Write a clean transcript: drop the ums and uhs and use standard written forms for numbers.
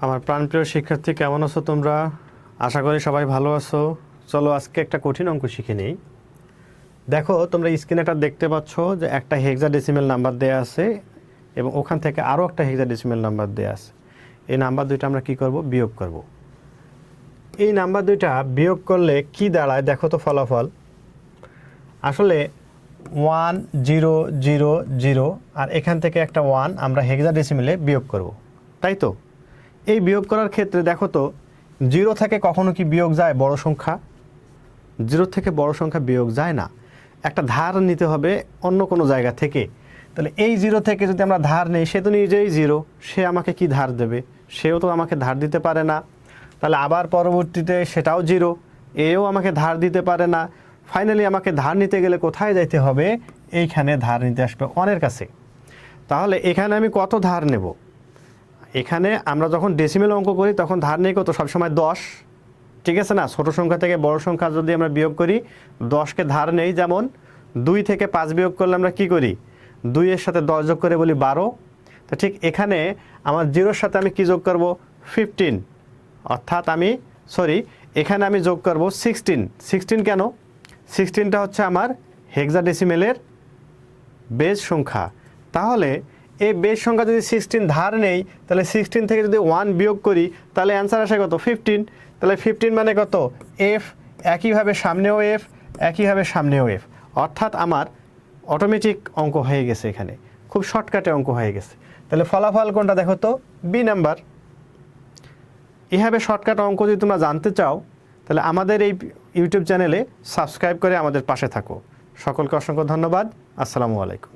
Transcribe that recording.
আমার প্রাণপ্রিয় শিক্ষার্থী, কেমন আছো তোমরা? আশা করি সবাই ভালো আছো। চলো আজকে একটা কঠিন অঙ্ক শিখে নেই। দেখো, তোমরা স্ক্রিনে একটা দেখতে পাচ্ছ যে একটা হেক্সাডেসিমেল নাম্বার দেয়া আছে এবং ওখান থেকে আরও একটা হেক্সাডেসিমেল নাম্বার দেয়া আছে। এই নাম্বার দুইটা আমরা কি করব? বিয়োগ করব। এই নাম্বার দুইটা বিয়োগ করলে কি দাঁড়ায় দেখো তো ফলাফল। আসলে 1 0 0 0 আর এখান থেকে একটা 1 আমরা হেক্সাডেসিমেলে বিয়োগ করব, তাই তো? এই বিয়োগ করার ক্ষেত্রে দেখো তো, 0 থেকে কখনো কি বিয়োগ যায় বড় সংখ্যা? 0 থেকে বড় সংখ্যা বিয়োগ যায় না। একটা ধার নিতে হবে অন্য কোনো জায়গা থেকে। তাহলে এই 0 থেকে যদি আমরা ধার নেই, সে তো নিজেই 0, সে আমাকে কি ধার দেবে? সেও তো আমাকে ধার দিতে পারে না। তাহলে আবার পরবর্তীতে সেটাও 0, এও আমাকে ধার দিতে পারে না। ফাইনালি আমাকে ধার নিতে গেলে কোথায় যাইতে হবে? এইখানে ধার নিতে আসবে অনের কাছে। তাহলে এখানে আমি কত ধার নেব? এখানে আমরা যখন ডেসিমেল অঙ্ক করি তখন ধার নেই কত? সবসময় 10, ঠিক আছে না? ছোটো সংখ্যা থেকে বড় সংখ্যা যদি আমরা বিয়োগ করি, 10কে ধার নেই। যেমন 2 থেকে 5 বিয়োগ করলে আমরা কি করি? 2 এর সাথে 10 যোগ করে বলি 12। তো ঠিক এখানে আমার 0-র সাথে আমি কি যোগ করব? 15, অর্থাৎ এখানে আমি যোগ করব 16। 16 কেন? 16টা হচ্ছে আমার হেক্সাডেসিমেলের বেজ সংখ্যা। তাহলে এই বেজ সংখ্যা যদি 16 ধার নেই, তাহলে 16 থেকে যদি 1 বিয়োগ করি, তাহলে অ্যান্সার আসে কত? 15। তাহলে 15 মানে কত? এফ। একইভাবে সামনেও এফ, একইভাবে সামনেও এফ। অর্থাৎ আমার অটোমেটিক অঙ্ক হয়ে গেছে, এখানে খুব শর্টকাটে অঙ্ক হয়ে গেছে। তাহলে ফলাফল কোনটা দেখো তো? B number. এভাবে শর্টকাট অঙ্ক যদি তোমরা জানতে চাও, তাহলে আমাদের এই ইউটিউব চ্যানেলে সাবস্ক্রাইব করে আমাদের পাশে থাকো। সকলকে অসংখ্য ধন্যবাদ। আসসালামু আলাইকুম।